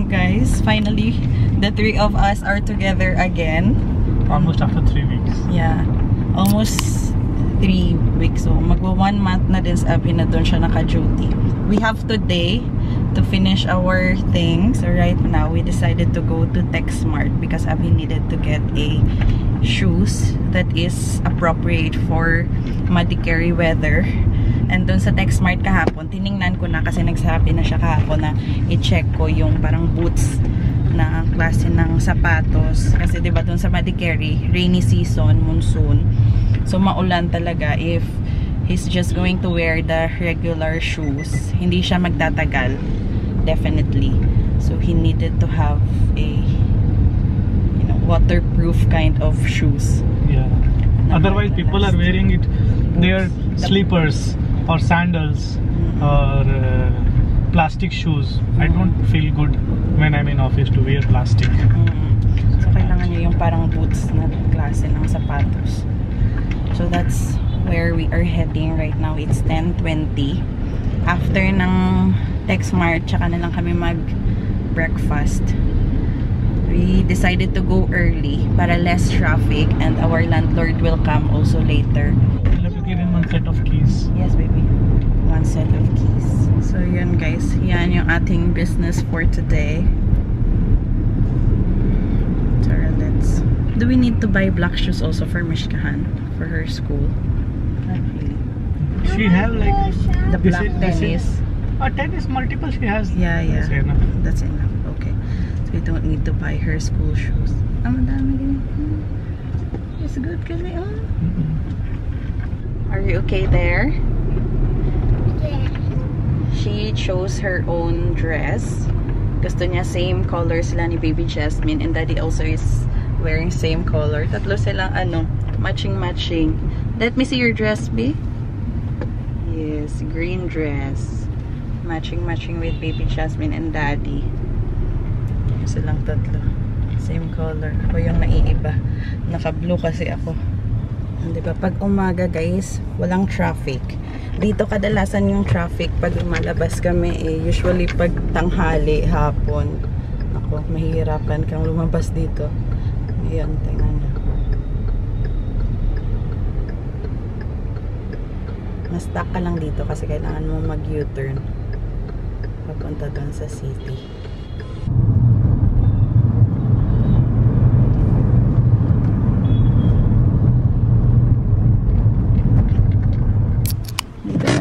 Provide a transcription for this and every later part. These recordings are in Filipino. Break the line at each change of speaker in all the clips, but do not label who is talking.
guys, finally the three of us are together again.
Almost after 3 weeks.
Yeah, almost 3 weeks. So magwa 1 month na din sa Abhi na doon siya naka-duty. We have today to finish our things. So right now we decided to go to TechSmart because Abhi needed to get a shoes that is appropriate for muddy-carry weather. And doon sa TechSmart kahapon, tiningnan ko na kasi nagsabi na siya kahapon na i-check ko yung parang boots na klase ng sapatos. Kasi diba doon sa muddy-carry, rainy season, monsoon. So maulan talaga. If he's just going to wear the regular shoes, hindi siya magtatagal. Definitely. So he needed to have a waterproof kind of shoes.
Yeah. Otherwise people are wearing it, their slippers or sandals or plastic shoes. I don't feel good when I'm in office to wear plastic.
So kailangan niya yung parang boots na klase ng sapatos. So that's where we are heading right now. It's 10:20. After ng TechSmart, tsaka na lang kami mag-breakfast. We decided to go early para less traffic and our landlord will come also later.
Let me give him 1 set of keys.
Yes, baby. 1 set of keys. So, yun guys. Yan yung ating business for today. Tara, let's... Do we need to buy black shoes also for Mishkahan? For her school? Not really.
She have like...
The black tennis.
Tennis multiple she has.
Yeah, yeah.
That's enough.
That's enough. Okay. So, we don't need to buy her school shoes. Ah, madami din. It's good kasi, oh. Are you okay there?
Yeah.
She chose her own dress. Gusto niya same color sila ni Baby Jasmine and Daddy also is wearing same color. Tatlo silang matching. Let me see your dress, B. Yes, green dress. Matching with Baby Jasmine and Daddy. Silang tatlo. Same color. Ako yung naiiba. Naka-blue kasi ako. Diba? Pag umaga guys, walang traffic. Dito kadalasan yung traffic pag lumalabas kami usually pag tanghali, hapon. Ako, mahihirapan kang lumabas dito. Ayan, tingnan nyo. Na-stuck ka lang dito kasi kailangan mo mag-U-turn papunta doon sa city.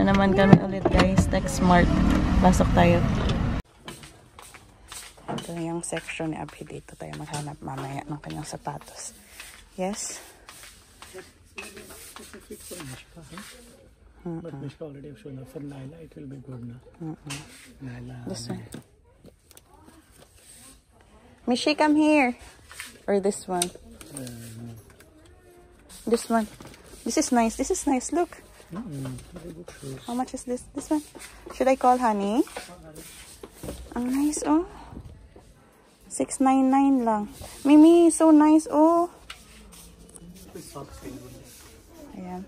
Naman kami ulit guys, TechSmart. Pasok tayo. Ito yung section ni Abhi. Dito tayo maghanap mamaya ng kanyang sapatos. Yes?
But Mishka already have shown up for Naila. It will be good now. Naila.
This one. Mishi, come here. Or this one. This one. This is nice. This is nice. Look. How much is this? This one? Should I call Honey? Ang nice, oh. 699 lang. Mimi, so nice, oh. Ayan.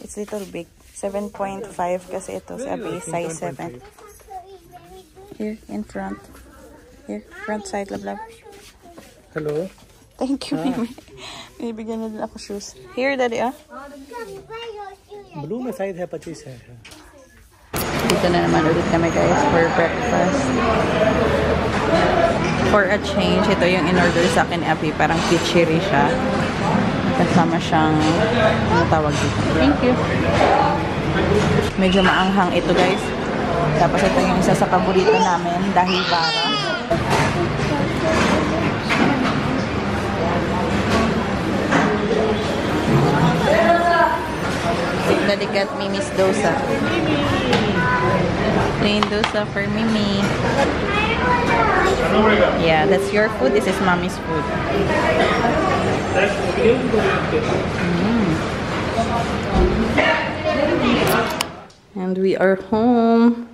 It's little big. 7.5 kasi ito sabi size 7. Here, in front. Here, front side, love.
Hello.
Thank you, Mimi. Bibigyan na din ako shoes. Here, Daddy, ah.
Blue में size है 25 है.
Dito na naman ulit kami guys for breakfast. For a change, ito yung in-order sa akin, Abhi. Parang kichiri siya. Kasama siyang, ano tawag dito? Thank you. Medyo maanghang ito guys. Tapos ito yung isa sa paborito namin, dahil bara. Daddy got Mimi's dosa. Plain dosa for Mimi. Yeah, that's your food. This is Mommy's food. And we are home.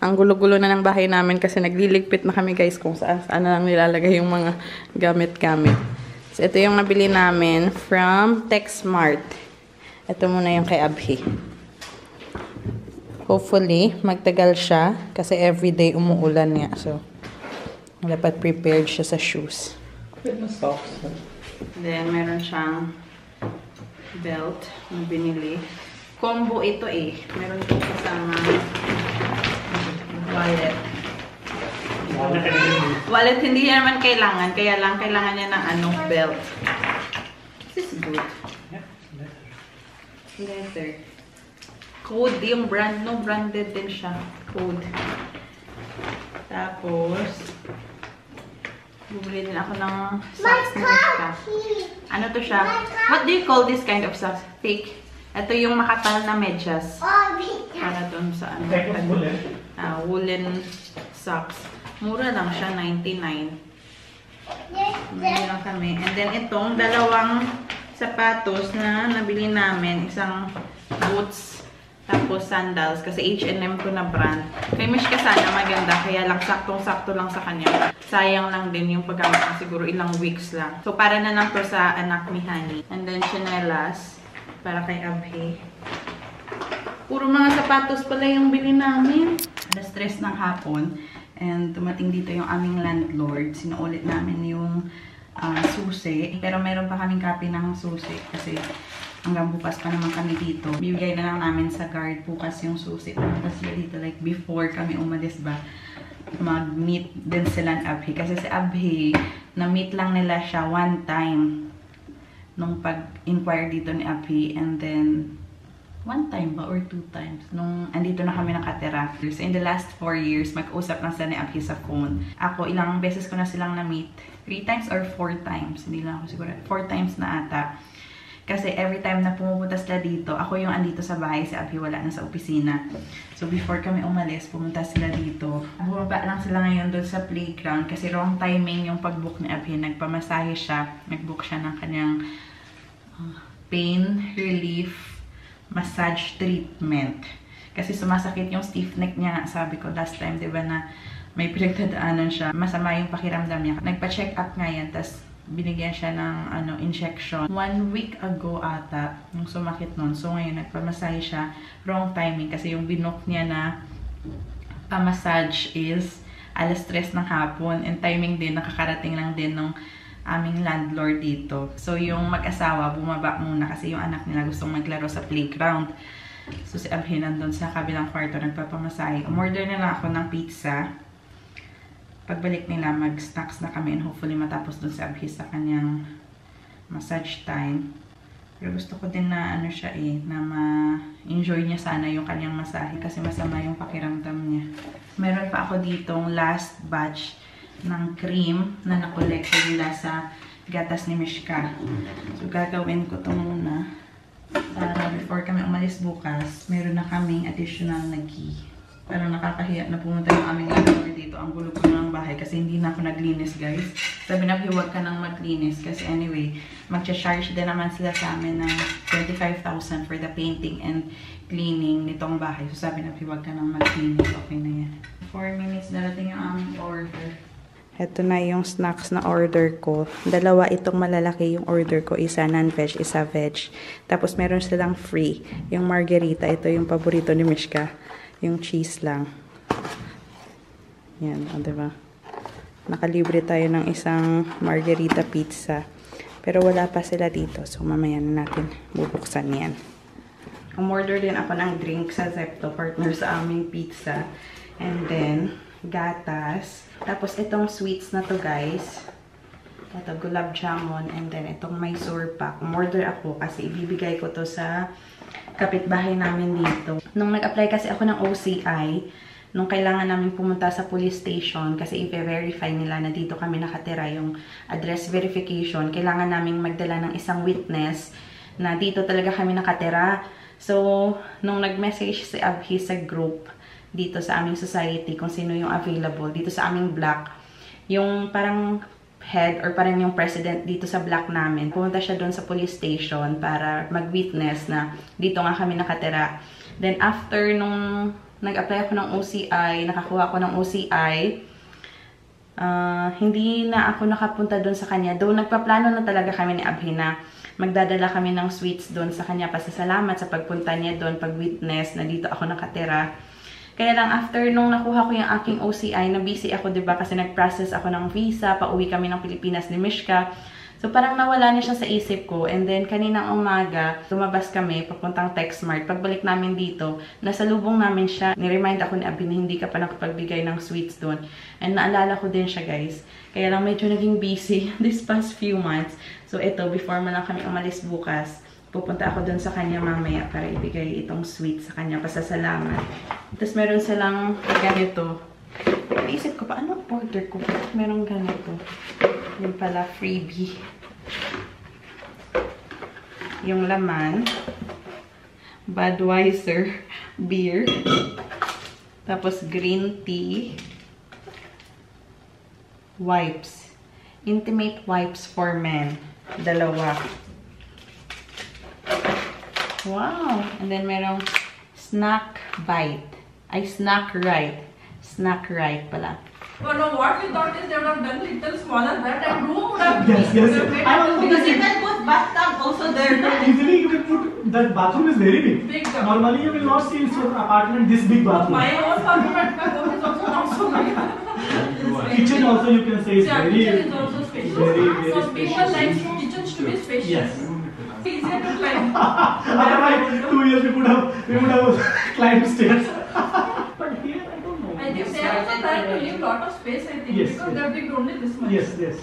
Ang gulo-gulo na ng bahay namin kasi nagliligpit na kami guys kung saan na lang nilalagay yung mga gamit-gamit. So, ito yung nabili namin from TechSmart. Ito muna yung kay Abhi. Hopefully, magtagal siya kasi everyday umuulan nga. So, Dapat prepared siya sa shoes.
Socks.
Then, meron siyang belt na binili. Combo ito eh. Meron itong kasama wallet. Wallet hindi niya naman kailangan. Kaya lang kailangan niya ng belt. This is good. Leather. Code yung brand. No, branded din siya. Code. Tapos, bumili din ako ng socks na Mishka. Ano to siya? What do you call this kind of socks? Fake. Ito yung makapal na medyas. Para doon sa woolen socks. Mura lang siya, 99. Bumili lang kami. And then itong dalawang sapatos na nabili namin. Isang boots. Tapos sandals. Kasi H&M ko na brand. Kay Mishka sana maganda. Kaya lang saktong-sakto lang sa kanya. Sayang lang din yung paggamit. Siguro ilang weeks lang. So para na lang to sa anak ni Honey. And then chinelas. Para kay Abhi. Puro mga sapatos pala yung bili namin. Na-stress ng hapon. And dumating dito yung aming landlord. Sinuulit namin yung susi. Pero meron pa kaming copy ng susi. Kasi hanggang bukas pa naman kami dito. Bibigay na lang namin sa guard bukas yung susi. Pumunta sila dito like before kami umalis ba. Mag-meet din sila ng Abhi. Kasi si Abhi, na-meet lang nila siya one time. Nung pag-inquire dito ni Abhi. And then, one time ba or 2 times? Nung andito na kami nakatira. So, in the last 4 years, mag-usap lang sila ni Abhi sa phone. Ako, ilang beses ko na silang na-meet. 3 times or 4 times? Hindi lang ako siguro. 4 times na ata. Kasi every time na pumupunta sila dito, ako yung andito sa bahay, si Abhi wala na sa opisina. So, before kami umalis, pumunta sila dito. Bumaba lang sila ngayon doon sa playground kasi wrong timing yung pag-book ni Abhi. Nagpamasahe siya. Nag-book siya ng kanyang pain relief massage treatment. Kasi sumasakit yung stiff neck niya. Sabi ko last time, diba na may pinagdadaanan siya. Masama yung pakiramdam niya. Nagpa-check up nga yan, tapos binigyan siya ng injection. 1 week ago ata, yung sumakit nun. So ngayon, nagpamasahe siya. Wrong timing kasi yung binook niya na pa-massage is 3:00 ng hapon. And timing din, nakakarating lang din nung aming landlord dito. So yung mag-asawa, bumaba muna kasi yung anak nila gustong maglaro sa playground. So si Abhi nandun sa kabilang kwarto, nagpapamasahe. Umorder na lang ako ng pizza. Pagbalik nila, mag-snacks na kami and hopefully matapos dun si Abhi sa kanyang massage time. Pero gusto ko din na siya na ma-enjoy niya sana yung kanyang masahe kasi masama yung pakiramdam niya. Meron pa ako ditong last batch ng cream na nakolekta nila sa gatas ni Mishka. So gagawin ko ito muna para before kami umalis bukas, meron na kaming additional na ghee. Parang nakakahiya na pumunta yung aming landlord dito. Ang gulo ko ng bahay kasi hindi na ako naglinis, guys. Sabi na, huwag ka nang maglinis kasi anyway, mag-charge din naman sila sa amin ng 25,000 for the painting and cleaning nitong bahay. So sabi na, huwag ka nang maglinis. Okay na yan. 4 minutes darating yung aming order. Ito na yung snacks na order ko. Dalawa itong malalaki yung order ko. Isa non-veg, isa veg. Tapos meron silang free. Yung margarita, ito yung paborito ni Mishka. Yung cheese lang. Yan, diba? Nakalibre tayo ng isang margarita pizza. Pero wala pa sila dito. So mamaya na natin bubuksan yan. Umorder din ako ng drink sa Zepto, partner sa aming pizza. And then, gatas. Tapos, itong sweets na to, guys. Ito, gulab jamun. And then, itong Mysore pak. Umorder ako kasi ibibigay ko to sa kapitbahay namin dito. Nung nag-apply kasi ako ng OCI, nung kailangan namin pumunta sa police station kasi i-verify nila na dito kami nakatira, yung address verification, kailangan naming magdala ng isang witness na dito talaga kami nakatira. So, nung nag-message si Abhi sa group, dito sa aming society, kung sino yung available, dito sa aming block, yung parang head or parang yung president dito sa block namin, pumunta siya doon sa police station para mag-witness na dito nga kami nakatira. Then after nung nag-apply ako ng OCI, nakakuha ako ng OCI, hindi na ako nakapunta doon sa kanya. Doon nagpaplano na talaga kami ni Abhi na magdadala kami ng sweets doon sa kanya, pasasalamat sa pagpunta niya doon, pag-witness na dito ako nakatira. Kaya lang, after nung nakuha ko yung aking OCI, na-busy ako, diba? Kasi nag-process ako ng visa, pauwi kami ng Pilipinas ni Mishka. So, parang nawala na siya sa isip ko. And then, kaninang umaga, lumabas kami, papuntang Techsmart. Pagbalik namin dito, nasa lubong namin siya. Niremind ako ni Abby na hindi ka pa nakapagbigay ng sweets doon. And naalala ko din siya, guys. Kaya lang, medyo naging busy this past few months. So, ito, before man lang kami umalis bukas, pupunta ako dun sa kanya mamaya para ibigay itong sweet sa kanya, pasasalamat. Tapos meron silang ganito. Naisip ko pa, anong order ko? Meron ganito. Yung pala, freebie. Yung laman. Budweiser beer. Tapos green tea. Wipes. Intimate wipes for men. Dalawa. Wow! And then merong snack bite. Ay, snack right. Snack right pala.
Oh no, what we thought is they would have done little smaller that and room would have
Yes.
Because you can put bathtub also there.
Easily you can put, that bathroom is very big.
Big.
Normally you will not see in some apartment this big bathroom.
My own bathroom at my home is also not so big.
Kitchen also you can say is
Yeah,
very,
kitchen is also spacious.
very
So people like kitchens to be spacious.
Yes.
Easier to climb.
Otherwise, 2 years we would have climbed stairs. But here I don't know.
I think they are also trying to leave lot of space, I think,
Yes,
because
yes.
they have big only this much.
Yes.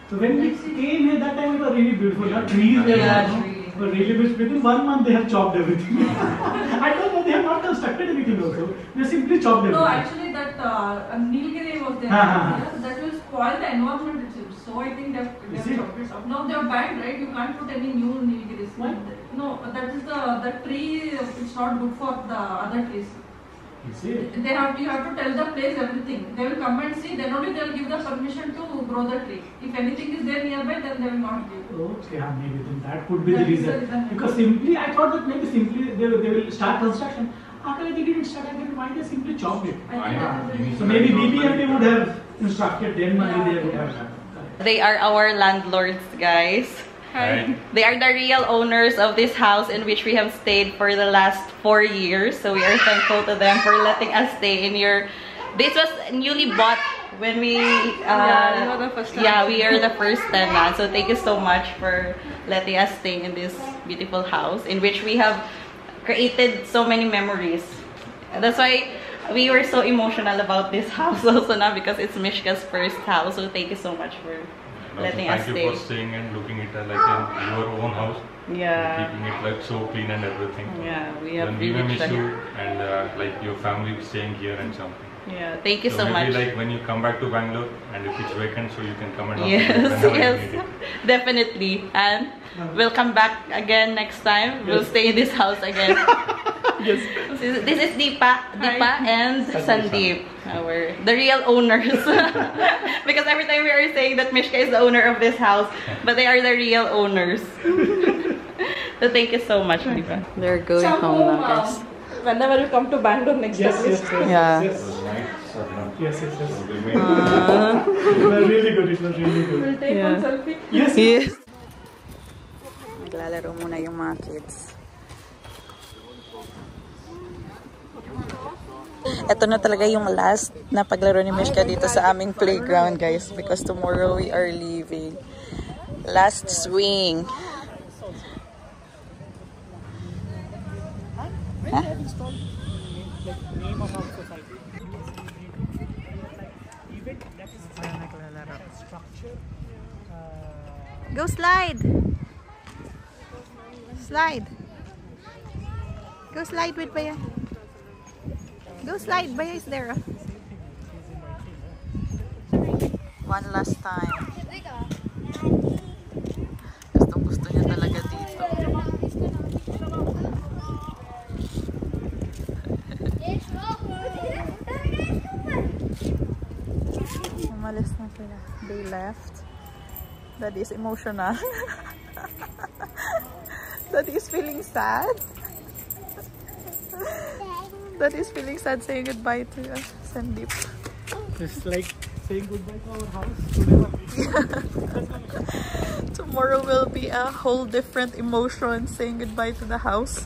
So when we came here, that time it was really beautiful. Not trees there.
Yeah,
also.
trees.
But really, within 1 month they have chopped everything. I don't know, they have not constructed anything also. They simply chopped everything.
No, actually that Nilgiri was there. That will spoil the environment itself. So I think they have chopped it off. No, they are banned, right? You can't put any new Nilgiris.
Why?
No, that is the tree. It's not good for the other trees.
You see?
You have to tell the place everything. They will come and see. Then only they will give the permission to grow the tree. If anything is there nearby, then they will not give.
Okay, maybe then that could be the
That is the
reason.
reason.
Because simply, I thought that maybe simply they will start construction. After they didn't start, I didn't mind, they simply chopped it.
I think that is the reason.
So maybe BPMP would have instructed them, maybe they would have done.
They are our landlords, guys.
Hi.
They are the real owners of this house in which we have stayed for the last 4 years. So we are thankful to them for letting us stay in your... This was newly bought when we...
Yeah, we were the first
yeah, we are the first tenant. So thank you so much for letting us stay in this beautiful house in which we have created so many memories. And that's why we were so emotional about this house also now, because it's Mishka's first house. So thank you so much for letting us stay.
Thank you for staying and looking at it like in your own house.
Yeah.
Keeping it like so clean and everything.
Yeah, we have
When we
really
may miss
tried.
you and like your family staying here and something.
Yeah, thank you so
maybe
much.
like when you come back to Bangalore and if it's vacant, so you can come and
Yes,
whenever you
yes,
need it.
definitely. And we'll come back again next time. We'll stay in this house again.
Yes.
This is Deepa and Sandeep, the real owners. Because every time we are saying that Mishka is the owner of this house, but they are the real owners. So thank you so much, Deepa. They're going home now, guys.
Whenever you come to Bangalore next
Yes.
Yeah.
It was nice.
Yes.
So we'll make
It was really good. It was really good.
We'll take one selfie.
Yes.
Yes. Naglalaro muna yung mga kids. Ito na talaga yung last na paglaro ni Mishka dito sa aming playground, guys. Because tomorrow we are leaving. Last swing. Huh? Go slide. Slide. Go slide with Baya. Go slide. Baya is there. One last time. Gusto niya talaga dito. Umalis na sila. They left. Daddy is emotional. Daddy is feeling sad. Daddy is feeling sad saying goodbye to Sandeep.
It's like saying goodbye to our house.
Tomorrow will be a whole different emotion saying goodbye to the house.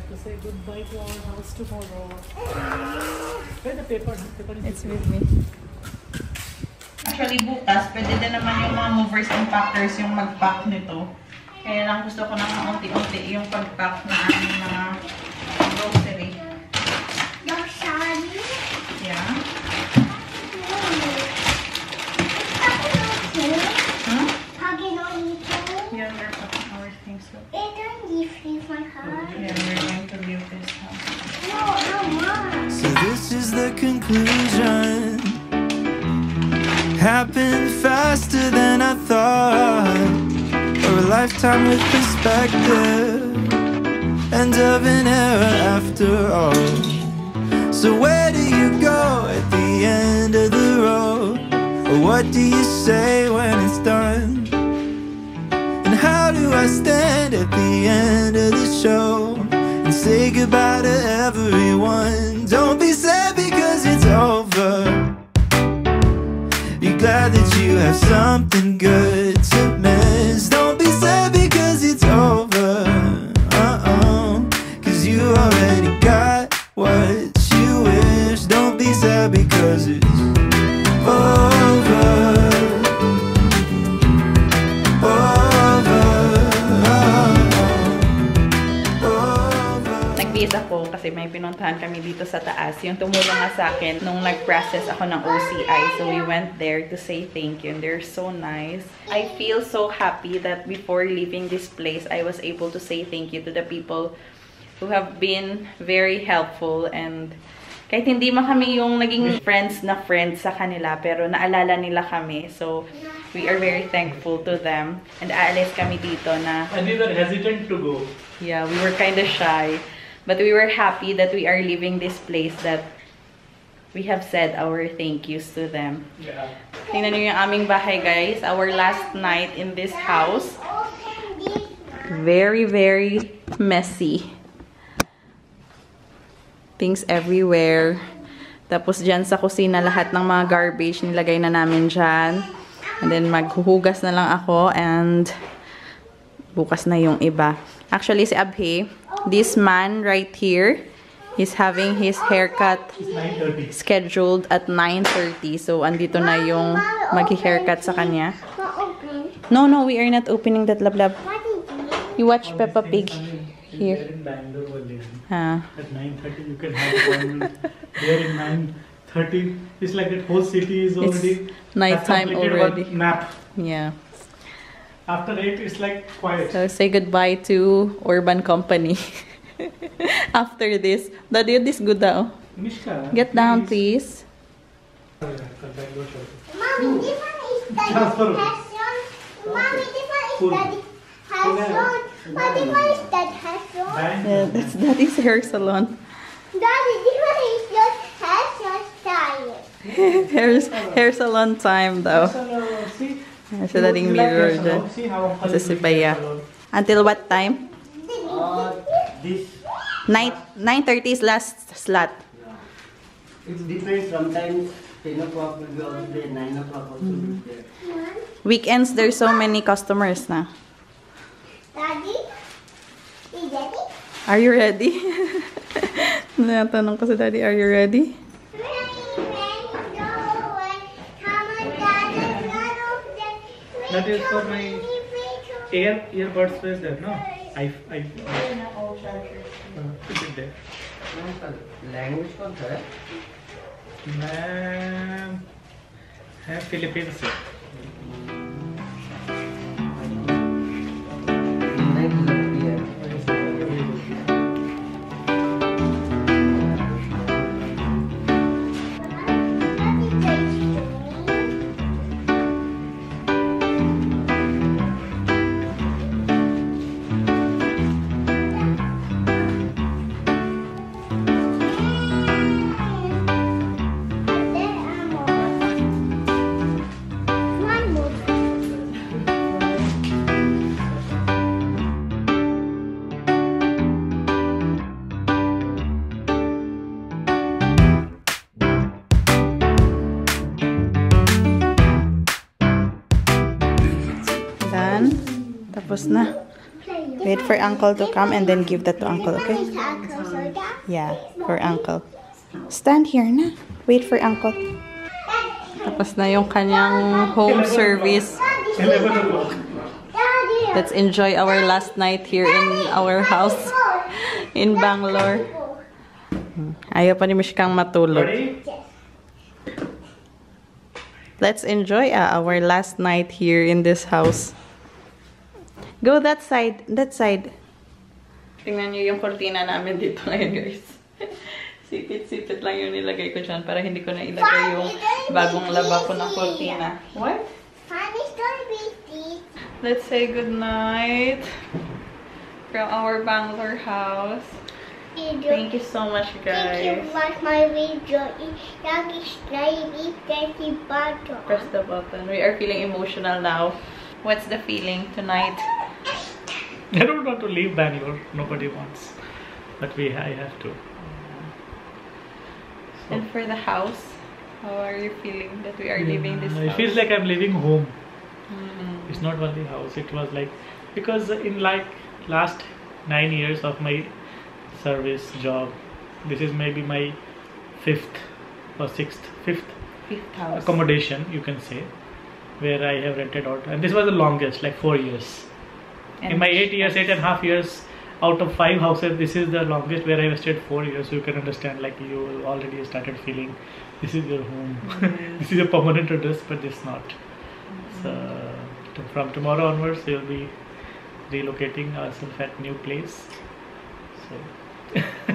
to say goodbye to our house tomorrow. Where the paper?
It's with me. Actually, bukas, pwede din naman yung mga movers and packers yung mag-pack nito. Kaya lang gusto ko ng unti-unti yung pag-pack na aming mga grocery. Yeah. Huh? Yeah, we're packing our things. So. Yeah, we're going to leave this house.
So this is the conclusion. Happened faster than I thought. Or a lifetime with perspective. End of an era after all. So where do you go at the end of the road? Or what do you say when it's done? And how do I stand at the end of the show and say goodbye to everyone? Don't be sad because it's over. Be glad that you have something good to miss. Don't be sad because it's over. Cause you already got what you wish. Don't be sad because it's over.
Nag-busy ako kasi may pinuntahan kami dito sa taas. Yung tumulong nga sa akin nung nag-process ako ng OCI. So we went there to say thank you and they're so nice. I feel so happy that before leaving this place, I was able to say thank you to the people who have been very helpful. And kahit hindi man kami yung naging friends sa kanila, pero naalala nila kami. So we are very thankful to them. And aalis kami dito na...
And we were hesitant to go.
Yeah, we were kind of shy. But we were happy that we are leaving this place that we have said our thank yous to them.
Yeah.
Tingnan niyo yung aming bahay, guys. Our last night in this house. Very, very messy. Things everywhere. Tapos dyan sa kusina, lahat ng mga garbage nilagay na namin dyan. And then maghuhugas na lang ako and bukas na yung iba. Actually, si Abhi, this man right here, he's having his haircut scheduled at 9:30. So, andito na yung mag-haircut sa kanya. No, we are not opening that, Lab. You watch Peppa Pig here.
In Bangalore,
At
9:30 you can have appointment. There in 9:30, it's like that whole city is already
nighttime already.
Nap.
Yeah.
After 8, it's like quiet.
So, say goodbye to Urban Company. After this. Daddy, this good daw.
Mishka,
Get down, please.
Mommy, this one is Daddy's passion. Mommy, this one is Daddy's passion. But this one is Daddy's passion.
Yeah, that's Daddy's hair salon.
Daddy, this one is your passion style.
hair salon time daw.
See?
Sa dating mirror dyan. Sa si Baya. Until what time?
This
9:30 is last slot.
it depends. Sometimes 10 o'clock will be also there, 9 o'clock also will be there.
Weekends, there's so many customers na.
Daddy? Is Daddy?
Are you ready? Natanong ko sa Daddy, are you ready?
That is for my earbuds was there, no? I put it there.
Language कौन सा है?
मैं फिलीपींस से.
नहीं लगती है.
Tapos na. Wait for Uncle to come and then give that to Uncle, okay?
Uncle Soda.
Yeah, for Uncle. Stand here na. Wait for Uncle. Tapos na yung kanyang home service.
11 o'clock.
Daddy.
Let's enjoy our last night here in our house in Bangalore. Ayaw pa ni Mishkang matulog.
Ready?
Let's enjoy our last night here in this house. Go that side. That side. Tingnan nyo yung kortina namin dito ngayon, guys. Sipit-sipit lang yung nilagay ko dyan para hindi ko na ilagay yung bagong laba ko ng kortina. What?
Funny story, please.
Let's say good night from our Bangalore house. Thank you so much, guys.
Thank you for watching my video.
Press the button. We are feeling emotional now. What's the feeling tonight?
I don't want to leave Bangalore. Nobody wants. But I have to. So,
And for the house, how are you feeling that we are leaving this
it
house?
feels like I'm leaving home. It's not only house. It was like, because in like last 9 years of my service job, this is maybe my fifth
Fifth house.
accommodation, you can say, where I have rented out, and this was the longest, like 4 years.
And
In my 8.5 years, out of 5 houses, this is the longest where I stayed 4 years. So you can understand, like, you already started feeling this is your home. This is a permanent address, but this not. So from tomorrow onwards, we'll be relocating ourselves at new place. So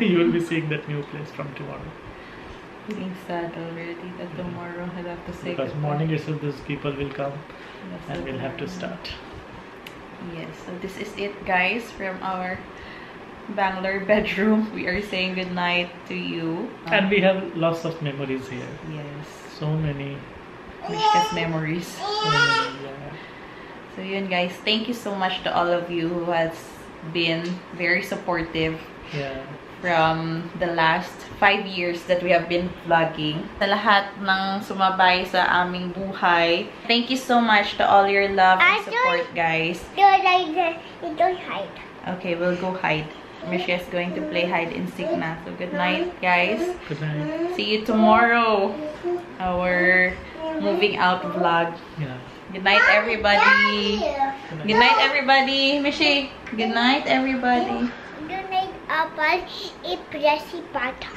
you will be seeing that new place from tomorrow.
Feeling sad already that tomorrow I'll have to say
Because
goodbye.
morning itself, those people will come
Yes,
and we'll have to start.
Yes, so this is it, guys, from our Bangalore bedroom. We are saying goodnight to you.
And we have lots of memories here.
Yes,
So many.
Mishka's memories.
Yeah.
So yun, guys, thank you so much to all of you who has been very supportive
Yeah.
from the last 5 years that we have been vlogging. Sa lahat ng sumabay sa aming buhay, thank you so much to all your love and support, guys.
Don't like that. You don't hide.
Okay, we'll go hide. Mishka is going to play hide and seek na. So good night, guys.
Good night.
See you tomorrow. Our moving out vlog.
Yeah.
Good night, everybody. Good night, everybody. Mishi, good night, everybody.
Don't like apple. It pressy button.